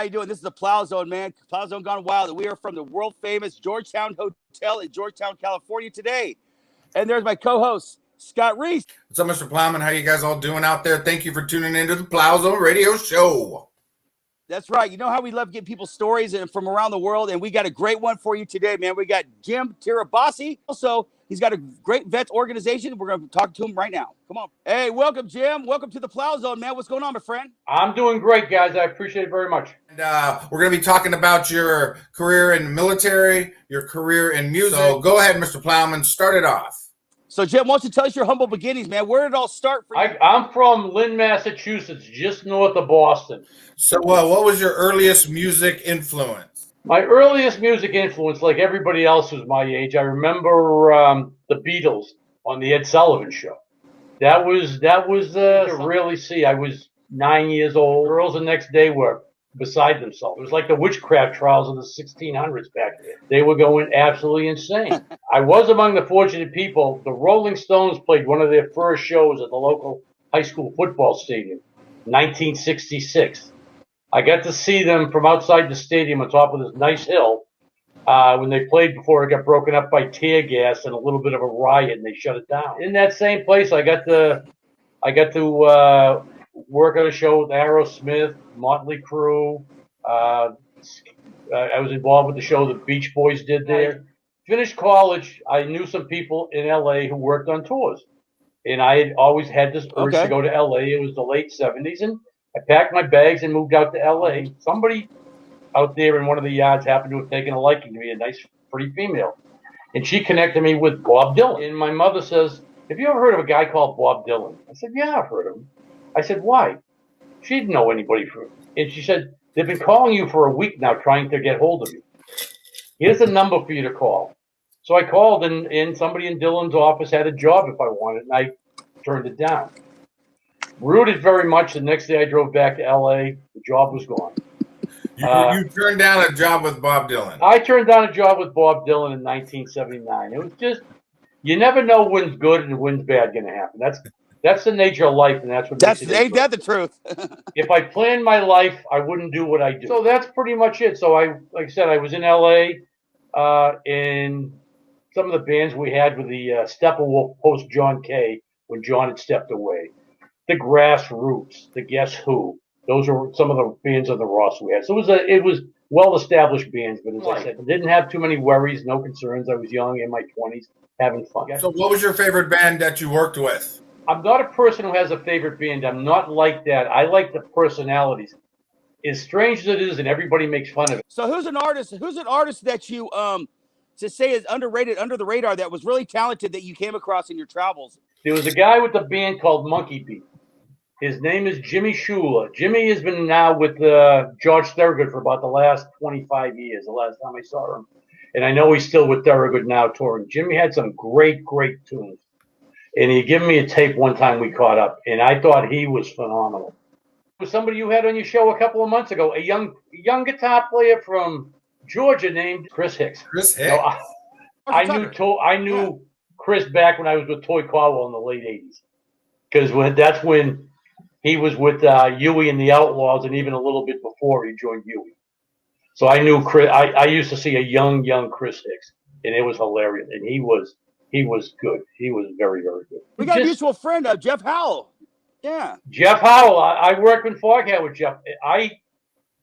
you doing? This is the Plow Zone, man. Plow Zone Gone Wild. We are from the world-famous Georgetown Hotel in Georgetown, California today. And there's my co-host, Scott Reese. What's up, Mr. Plowman? How you guys all doing out there? Thank you for tuning into the Plow Zone Radio Show. That's right. You know how we love getting people stories from around the world, and we got a great one for you today, man. We got Jim Tirabassi. Also, he's got a great vets organization. We're going to talk to him right now. Come on. Hey, welcome, Jim. Welcome to the Plow Zone, man. What's going on, my friend? I'm doing great, guys. I appreciate it very much. And we're going to be talking about your career in the military, your career in music. So go ahead, Mr. Plowman. Start it off. So, Jim, why don't you tell us your humble beginnings, man? Where did it all start for you? I'm from Lynn, Massachusetts, just north of Boston. So what was your earliest music influence? My earliest music influence, like everybody else who's my age, I remember the Beatles on the Ed Sullivan Show. That was to really see. I was 9 years old. Girls the next day were beside themselves. It was like the witchcraft trials of the 1600s back then. They were going absolutely insane. I was among the fortunate people. The Rolling Stones played one of their first shows at the local high school football stadium, 1966. I got to see them from outside the stadium on top of this nice hill when they played before it got broken up by tear gas and a little bit of a riot, and they shut it down. In that same place, I got to work on a show with Aerosmith, Motley Crue. I was involved with the show the Beach Boys did there. Finished college, I knew some people in LA who worked on tours. And I had always had this urge to go to LA. It was the late 70s, and I packed my bags and moved out to LA. Somebody out there in one of the yards happened to have taken a liking to me, a nice, pretty female. And she connected me with Bob Dylan. And my mother says, "Have you ever heard of a guy called Bob Dylan?" I said, "Yeah, I've heard of him." I said, "Why?" She didn't know anybody from him. And she said, "They've been calling you for a week now trying to get hold of you. Here's a number for you to call." So I called, and somebody in Dylan's office had a job if I wanted, and I turned it down. Rooted very much. The next day I drove back to L.A. The job was gone. You turned down a job with Bob Dylan. I turned down a job with Bob Dylan in 1979. It was just, you never know when's good and when's bad going to happen. That's the nature of life, and that's what makes it ain't that the truth? If I planned my life, I wouldn't do what I do. So that's pretty much it. So like I said, I was in L.A. And some of the bands we had were the Steppenwolf post John Kay when John had stepped away. The Grassroots, the Guess Who. Those were some of the bands on the roster we had. So it was well-established bands, but as I said, I didn't have too many worries, no concerns. I was young, in my 20s, having fun. So what was your favorite band that you worked with? I'm not a person who has a favorite band. I'm not like that. I like the personalities. As strange as it is, and everybody makes fun of it. So who's an artist that you to say is underrated, under the radar, that was really talented that you came across in your travels? There was a guy with a band called Monkey Beat. His name is Jimmy Shula. Jimmy has been now with George Thorogood for about the last 25 years, the last time I saw him. And I know he's still with Thorogood now touring. Jimmy had some great, great tunes. And he gave me a tape one time we caught up, and I thought he was phenomenal. There was somebody you had on your show a couple of months ago, a young guitar player from Georgia named Chris Hicks. Chris Hicks. You know, I knew Chris back when I was with Toy Caldwell in the late 80s. Because that's when he was with Huey and the Outlaws, and even a little bit before he joined Huey. So I knew Chris. I used to see a young Chris Hicks, and it was hilarious. And he was good. He was very, very good. We got a mutual friend, Jeff Howell. Yeah. Jeff Howell. I worked with Foghat with Jeff. I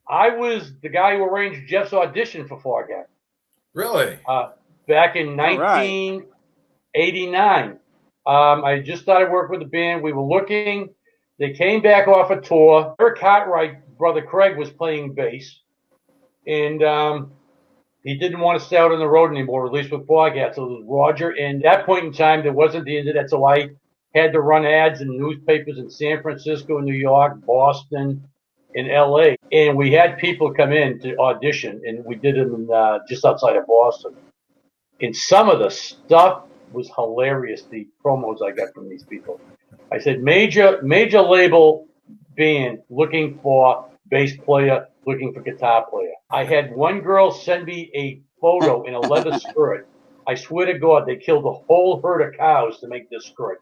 was the guy who arranged Jeff's audition for Foghat. Really? Back in 1989. I just started working with the band. We were looking. They came back off a tour. Eric Cartwright, brother Craig, was playing bass. And he didn't want to stay out on the road anymore, at least with Foghat. So it was Roger. And at that point in time, there wasn't the internet. So I had to run ads in newspapers in San Francisco, New York, Boston, and L.A. And we had people come in to audition, and we did them just outside of Boston. And some of the stuff was hilarious, the promos I got from these people. I said, major label band looking for bass player, looking for guitar player. I had one girl send me a photo in a leather skirt. I swear to God, they killed a whole herd of cows to make this skirt.